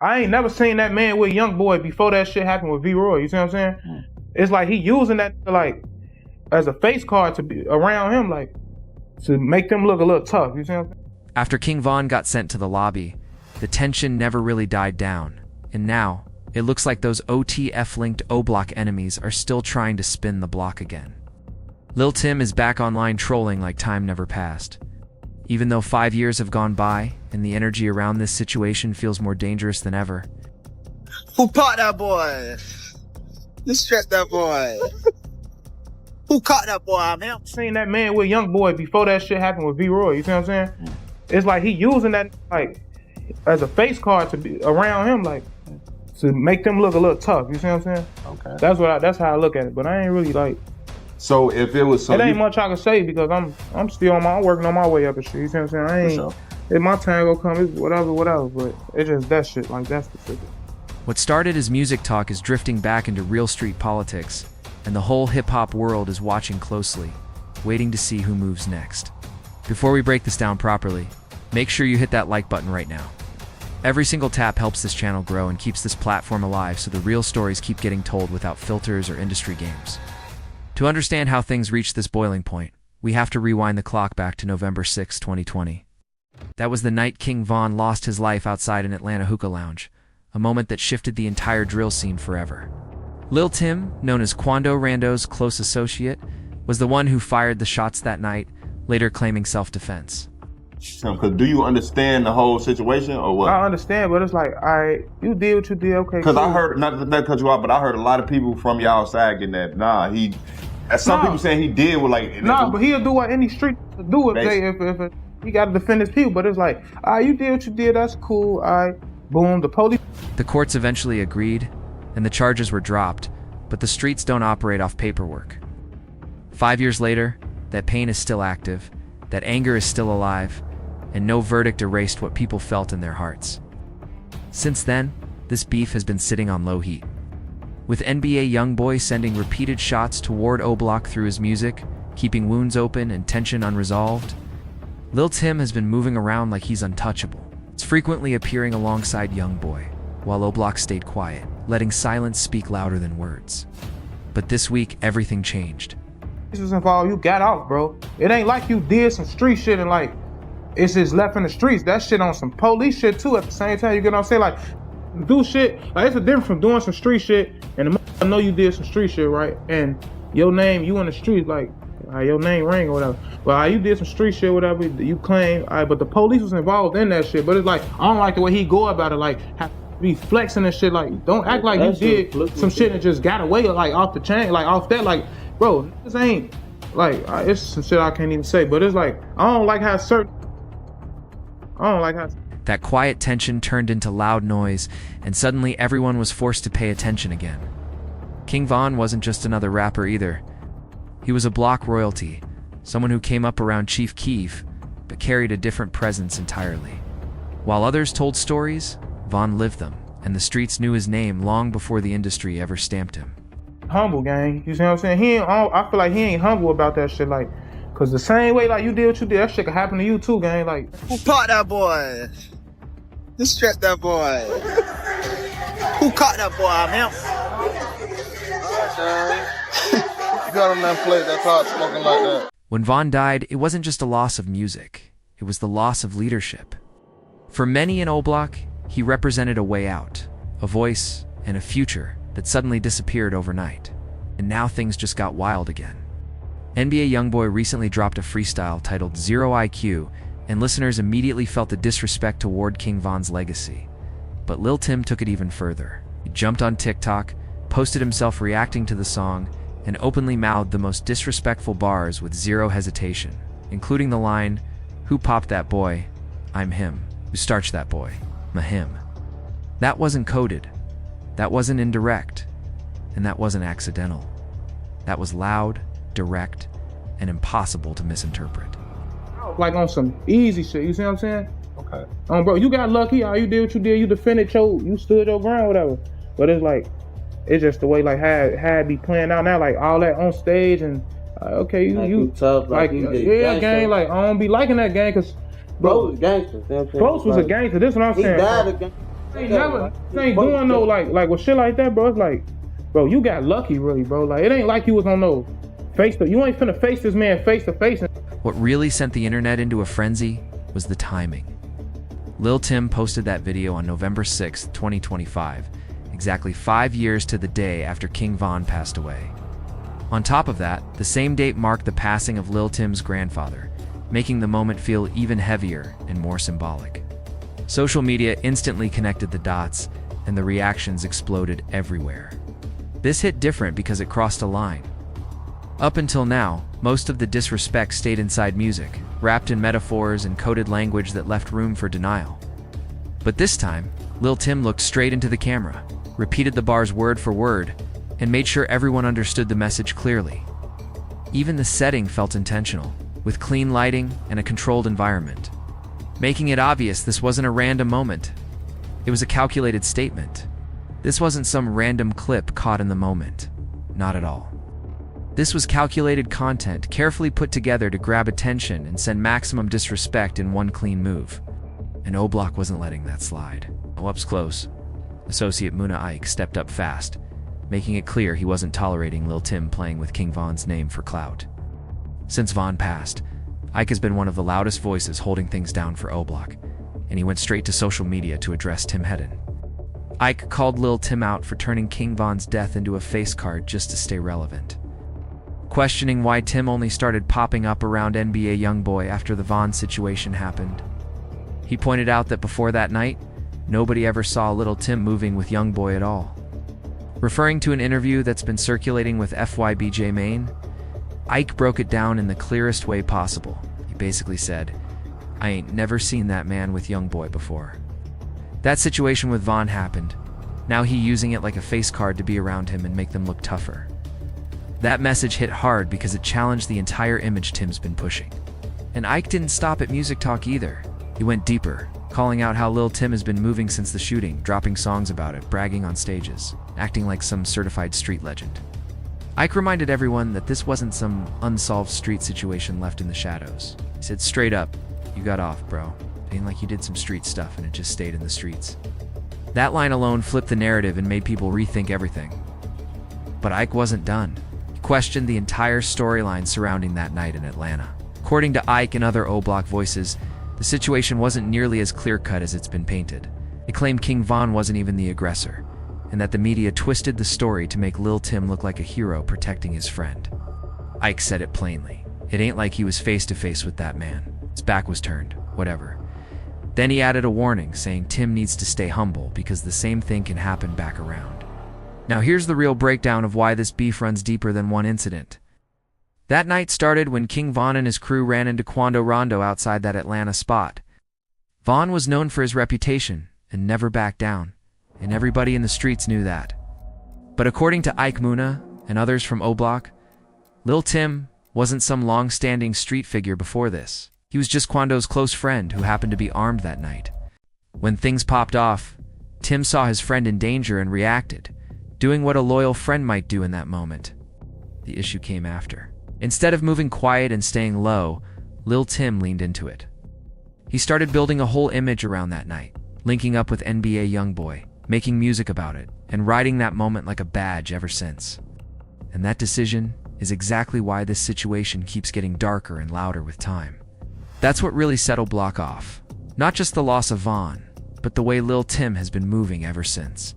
I ain't never seen that man with Young Boy before that shit happened with V-Roy. You see what I'm saying? It's like he using that like as a face card to be around him, like to make them look a little tough. You see what I'm saying? After King Von got sent to the lobby, the tension never really died down, and now it looks like those OTF-linked OBlock enemies are still trying to spin the block again. Lil Tim is back online trolling like time never passed. Even though 5 years have gone by and the energy around this situation feels more dangerous than ever. Who caught that boy? Who strapped that boy? Who caught that boy? I'm him. Seen that man with Young Boy before that shit happened with V-Roy. You see what I'm saying? It's like he using that like as a face card to be around him, like to make them look a little tough. You see what I'm saying? Okay. That's how I look at it. But I ain't really like. So if it was it ain't much I can say because I'm still I'm working on my way up and shit. You see what I'm saying? I ain't. If my time gonna come, it's whatever. But it's just that shit like that specific. What started as music talk is drifting back into real street politics, and the whole hip-hop world is watching closely, waiting to see who moves next. Before we break this down properly, make sure you hit that like button right now. Every single tap helps this channel grow and keeps this platform alive so the real stories keep getting told without filters or industry games. To understand how things reached this boiling point, we have to rewind the clock back to November 6, 2020. That was the night King Von lost his life outside an Atlanta hookah lounge, a moment that shifted the entire drill scene forever. Lil Tim, known as Quando Rando's close associate, was the one who fired the shots that night, later claiming self-defense. Because do you understand the whole situation or what? I understand, but it's like, all right, you did what you did, okay. Because I heard, not to cut you off, but I heard a lot of people from y'all side getting that, some people saying he did with like... but he'll do what any street do if he got to defend his people, but it's like, all right, you did what you did, that's cool, all right, boom, the police... The courts eventually agreed, and the charges were dropped, but the streets don't operate off paperwork. 5 years later, that pain is still active, that anger is still alive, and no verdict erased what people felt in their hearts. Since then, this beef has been sitting on low heat. With NBA YoungBoy sending repeated shots toward OBlock through his music, keeping wounds open and tension unresolved, Lil Tim has been moving around like he's untouchable. It's frequently appearing alongside YoungBoy, while OBlock stayed quiet, letting silence speak louder than words. But this week, everything changed. This was involved, you got out, bro. It ain't like you did some street shit and like, it's just left in the streets. That shit on some police shit too at the same time. You get what I'm saying? Like, do shit. Like, it's a difference from doing some street shit and the know you did some street shit, right? And your name, you in the street, like, your name ring or whatever. But you did some street shit, whatever you claim. But the police was involved in that shit. But it's like, I don't like the way he go about it. Like, have to be flexing and shit. Like, don't act like you did some shit and just got away like off the chain, like off that. Like, bro, this ain't like it's some shit I can't even say. But it's like I don't like how that quiet tension turned into loud noise, and suddenly everyone was forced to pay attention again. King Von wasn't just another rapper either. He was a block royalty, someone who came up around Chief Keef, but carried a different presence entirely. While others told stories, Von lived them, and the streets knew his name long before the industry ever stamped him. Humble, gang. You see what I'm saying? I feel like he ain't humble about that shit, like, cause the same way like you did what you did, that shit could happen to you too, gang. Like, who caught that boy? Who strapped that boy? Who caught that boy? I'm him. You got on that plate, that's how it's smoking like that. When Von died, it wasn't just a loss of music, it was the loss of leadership. For many in OBlock, he represented a way out, a voice, and a future that suddenly disappeared overnight. And now things just got wild again. NBA YoungBoy recently dropped a freestyle titled Zero IQ, and listeners immediately felt the disrespect toward King Von's legacy. But Lil Tim took it even further. He jumped on TikTok, posted himself reacting to the song, and openly mouthed the most disrespectful bars with zero hesitation, including the line, "Who popped that boy? I'm him. Who starched that boy? I'm him." That wasn't coded. That wasn't indirect. And that wasn't accidental. That was loud, direct, and impossible to misinterpret. Like on some easy shit, you see what I'm saying? Okay. Bro, you got lucky, you did what you did, you defended you stood your ground, whatever. But it's like, it's just the way like had be playing out now, like all that on stage and okay, you tough, like yeah, gang, like I don't be liking that gang, cause bro was gangster. Close was a gangster. This is what I'm saying. He died again. ain't doing no like with shit like that, bro. It's like, bro, you got lucky, really, bro. Like, it ain't like you was on no you ain't finna face this man face to face. What really sent the internet into a frenzy was the timing. Lil Tim posted that video on November 6th, 2025, exactly 5 years to the day after King Von passed away. On top of that, the same date marked the passing of Lil Tim's grandfather, making the moment feel even heavier and more symbolic. Social media instantly connected the dots, and the reactions exploded everywhere. This hit different because it crossed a line. Up until now, most of the disrespect stayed inside music, wrapped in metaphors and coded language that left room for denial. But this time, Lil Tim looked straight into the camera, repeated the bars word for word, and made sure everyone understood the message clearly. Even the setting felt intentional, with clean lighting and a controlled environment, making it obvious this wasn't a random moment. It was a calculated statement. This wasn't some random clip caught in the moment. Not at all. This was calculated content, carefully put together to grab attention and send maximum disrespect in one clean move. And OBlock wasn't letting that slide. Up close, associate Muna Ike stepped up fast, making it clear he wasn't tolerating Lil Tim playing with King Von's name for clout. Since Von passed, Ike has been one of the loudest voices holding things down for OBlock, and he went straight to social media to address Tim Hedden. Ike called Lil Tim out for turning King Von's death into a face card just to stay relevant, questioning why Tim only started popping up around NBA YoungBoy after the Von situation happened. He pointed out that before that night, nobody ever saw Lil Tim moving with YoungBoy at all. Referring to an interview that's been circulating with FYBJ Maine, Ike broke it down in the clearest way possible. He basically said, "I ain't never seen that man with YoungBoy before." That situation with Von happened. Now he using it like a face card to be around him and make them look tougher. That message hit hard because it challenged the entire image Tim's been pushing. And Ike didn't stop at music talk either. He went deeper, calling out how Lil Tim has been moving since the shooting, dropping songs about it, bragging on stages, acting like some certified street legend. Ike reminded everyone that this wasn't some unsolved street situation left in the shadows. He said straight up, "You got off, bro. It ain't like you did some street stuff and it just stayed in the streets." That line alone flipped the narrative and made people rethink everything. But Ike wasn't done. He questioned the entire storyline surrounding that night in Atlanta. According to Ike and other OBlock voices, the situation wasn't nearly as clear-cut as it's been painted. They claimed King Von wasn't even the aggressor, and that the media twisted the story to make Lil Tim look like a hero protecting his friend. Ike said it plainly. It ain't like he was face-to-face with that man. His back was turned, whatever. Then he added a warning, saying Tim needs to stay humble because the same thing can happen back around. Now here's the real breakdown of why this beef runs deeper than one incident. That night started when King Von and his crew ran into Quando Rondo outside that Atlanta spot. Von was known for his reputation and never backed down, and everybody in the streets knew that. But according to Ike Muna and others from OBlock, Lil Tim wasn't some long-standing street figure before this. He was just Quando's close friend who happened to be armed that night. When things popped off, Tim saw his friend in danger and reacted, doing what a loyal friend might do in that moment. The issue came after. Instead of moving quiet and staying low, Lil Tim leaned into it. He started building a whole image around that night, linking up with NBA YoungBoy, making music about it, and riding that moment like a badge ever since. And that decision is exactly why this situation keeps getting darker and louder with time. That's what really set OBlock off. Not just the loss of Von, but the way Lil Tim has been moving ever since.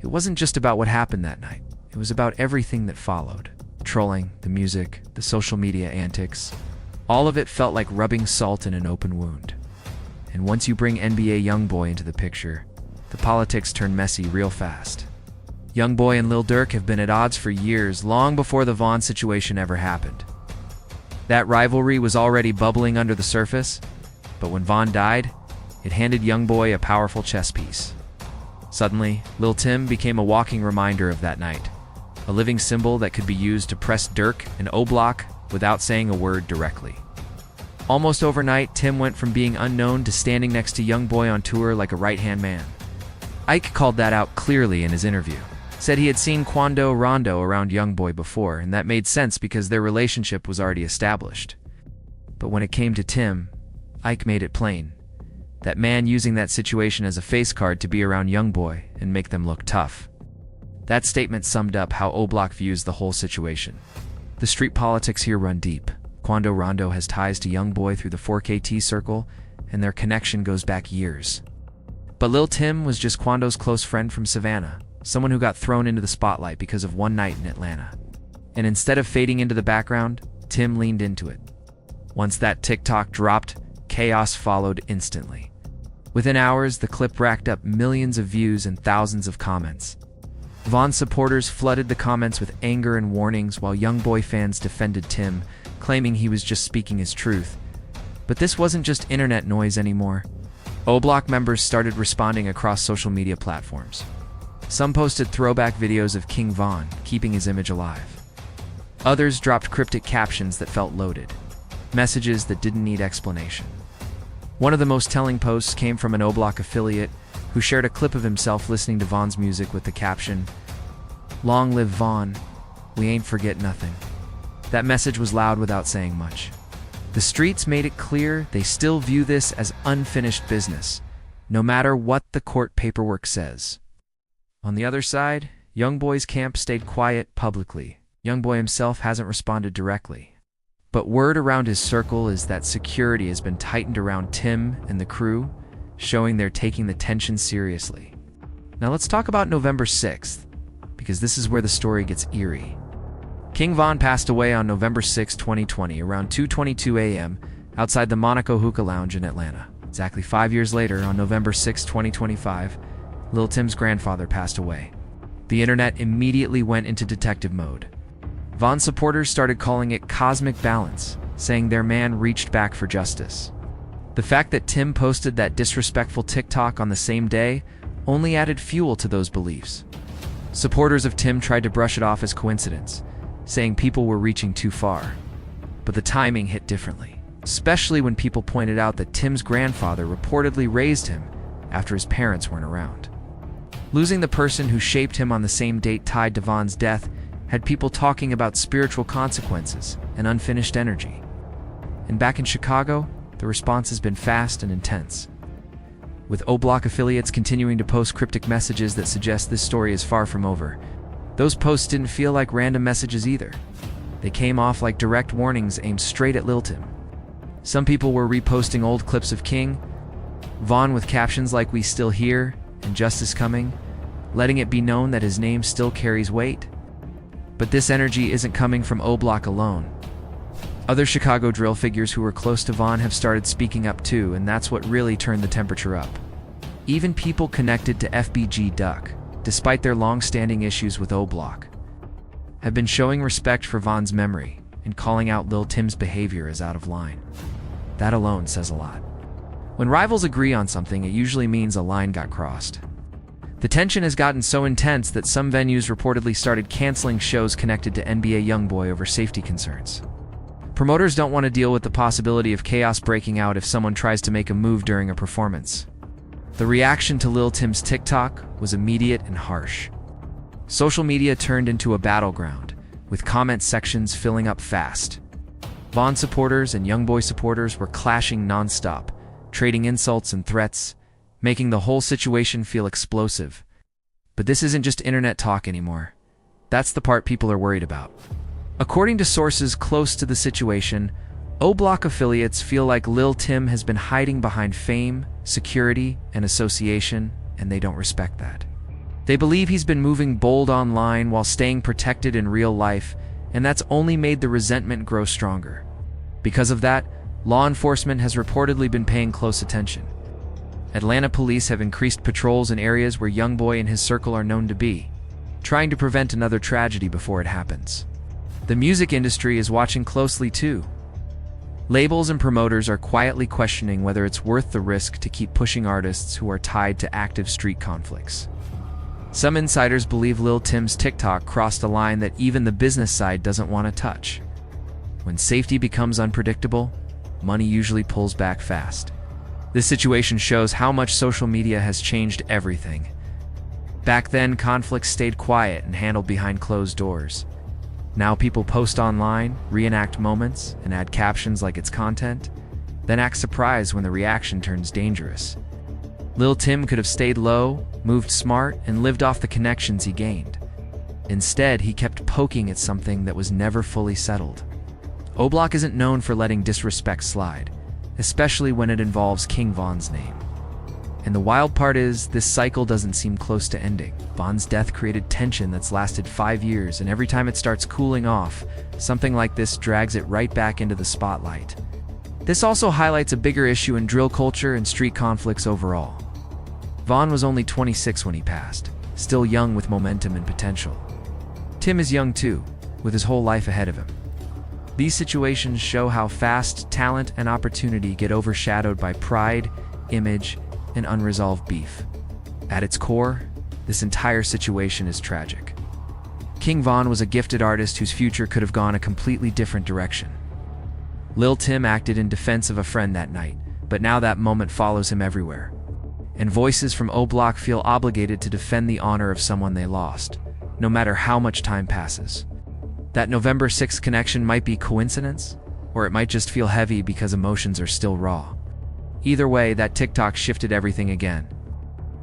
It wasn't just about what happened that night. It was about everything that followed. Trolling, the music, the social media antics. All of it felt like rubbing salt in an open wound. And once you bring NBA YoungBoy into the picture, the politics turn messy real fast. YoungBoy and Lil Durk have been at odds for years, long before the Von situation ever happened. That rivalry was already bubbling under the surface, but when Von died, it handed YoungBoy a powerful chess piece. Suddenly, Lil Tim became a walking reminder of that night, a living symbol that could be used to press Durk and OBlock without saying a word directly. Almost overnight, Tim went from being unknown to standing next to YoungBoy on tour like a right-hand man. Ike called that out clearly in his interview. Said he had seen Quando Rondo around YoungBoy before, and that made sense because their relationship was already established. But when it came to Tim, Ike made it plain. That man using that situation as a face card to be around Youngboy and make them look tough. That statement summed up how OBlock views the whole situation. The street politics here run deep. Quando Rondo has ties to Youngboy through the 4KT circle, and their connection goes back years. But Lil Tim was just Quando's close friend from Savannah, someone who got thrown into the spotlight because of one night in Atlanta. And instead of fading into the background, Tim leaned into it. Once that TikTok dropped, chaos followed instantly. Within hours, the clip racked up millions of views and thousands of comments. Von supporters flooded the comments with anger and warnings, while Youngboy fans defended Tim, claiming he was just speaking his truth. But this wasn't just internet noise anymore. OBlock members started responding across social media platforms. Some posted throwback videos of King Von, keeping his image alive. Others dropped cryptic captions that felt loaded, messages that didn't need explanation. One of the most telling posts came from an OBlock affiliate who shared a clip of himself listening to Von's music with the caption, "Long live Von, we ain't forget nothing." That message was loud without saying much. The streets made it clear they still view this as unfinished business, no matter what the court paperwork says. On the other side, Youngboy's camp stayed quiet publicly. Youngboy himself hasn't responded directly. But word around his circle is that security has been tightened around Tim and the crew, showing they're taking the tension seriously. Now let's talk about November 6th, because this is where the story gets eerie. King Von passed away on November 6, 2020, around 2:22 a.m. outside the Monaco Hookah Lounge in Atlanta. Exactly 5 years later, on November 6, 2025, Lil Tim's grandfather passed away. The internet immediately went into detective mode. Von supporters started calling it cosmic balance, saying their man reached back for justice. The fact that Tim posted that disrespectful TikTok on the same day only added fuel to those beliefs. Supporters of Tim tried to brush it off as coincidence, saying people were reaching too far. But the timing hit differently, especially when people pointed out that Tim's grandfather reportedly raised him after his parents weren't around. Losing the person who shaped him on the same date tied to Von's death had people talking about spiritual consequences and unfinished energy. And back in Chicago, the response has been fast and intense, with OBlock affiliates continuing to post cryptic messages that suggest this story is far from over. Those posts didn't feel like random messages either. They came off like direct warnings aimed straight at Lil Tim. Some people were reposting old clips of King Von with captions like "We still here" and "Justice coming," letting it be known that his name still carries weight. But this energy isn't coming from OBlock alone. Other Chicago drill figures who were close to Von have started speaking up too, and that's what really turned the temperature up. Even people connected to FBG Duck, despite their long-standing issues with OBlock, have been showing respect for Von's memory and calling out Lil Tim's behavior as out of line. That alone says a lot. When rivals agree on something, it usually means a line got crossed. The tension has gotten so intense that some venues reportedly started canceling shows connected to NBA Youngboy over safety concerns. Promoters don't want to deal with the possibility of chaos breaking out if someone tries to make a move during a performance. The reaction to Lil Tim's TikTok was immediate and harsh. Social media turned into a battleground, with comment sections filling up fast. Von supporters and Youngboy supporters were clashing non-stop, trading insults and threats, making the whole situation feel explosive. But this isn't just internet talk anymore. That's the part people are worried about. According to sources close to the situation, OBlock affiliates feel like Lil Tim has been hiding behind fame, security, and association, and they don't respect that. They believe he's been moving bold online while staying protected in real life, and that's only made the resentment grow stronger. Because of that, law enforcement has reportedly been paying close attention. Atlanta police have increased patrols in areas where Youngboy and his circle are known to be, trying to prevent another tragedy before it happens. The music industry is watching closely too. Labels and promoters are quietly questioning whether it's worth the risk to keep pushing artists who are tied to active street conflicts. Some insiders believe Lil Tim's TikTok crossed a line that even the business side doesn't want to touch. When safety becomes unpredictable, money usually pulls back fast. This situation shows how much social media has changed everything. Back then, conflicts stayed quiet and handled behind closed doors. Now people post online, reenact moments, and add captions like it's content. then act surprised when the reaction turns dangerous. Lil Tim could have stayed low, moved smart, and lived off the connections he gained. Instead, he kept poking at something that was never fully settled. OBlock isn't known for letting disrespect slide, especially when it involves King Von's name. And the wild part is, this cycle doesn't seem close to ending. Von's death created tension that's lasted 5 years, and every time it starts cooling off, something like this drags it right back into the spotlight. This also highlights a bigger issue in drill culture and street conflicts overall. Von was only 26 when he passed, still young with momentum and potential. Tim is young too, with his whole life ahead of him. These situations show how fast talent and opportunity get overshadowed by pride, image, and unresolved beef. At its core, this entire situation is tragic. King Von was a gifted artist whose future could have gone a completely different direction. Lil Tim acted in defense of a friend that night, but now that moment follows him everywhere. And voices from OBlock feel obligated to defend the honor of someone they lost, no matter how much time passes. That November 6th connection might be coincidence, or it might just feel heavy because emotions are still raw. Either way, that TikTok shifted everything again.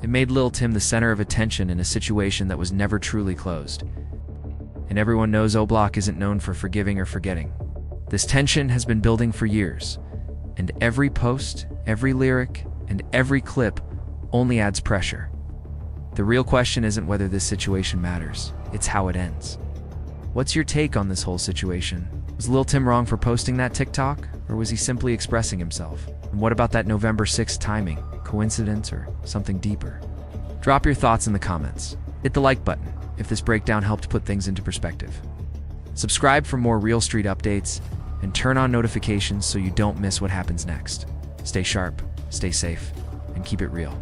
It made Lil Tim the center of attention in a situation that was never truly closed. And everyone knows OBlock isn't known for forgiving or forgetting. This tension has been building for years, and every post, every lyric, and every clip only adds pressure. The real question isn't whether this situation matters, it's how it ends. What's your take on this whole situation? Was Lil Tim wrong for posting that TikTok, or was he simply expressing himself? And what about that November 6th timing? Coincidence or something deeper? Drop your thoughts in the comments. Hit the like button if this breakdown helped put things into perspective. Subscribe for more Real Street updates, and turn on notifications so you don't miss what happens next. Stay sharp, stay safe, and keep it real.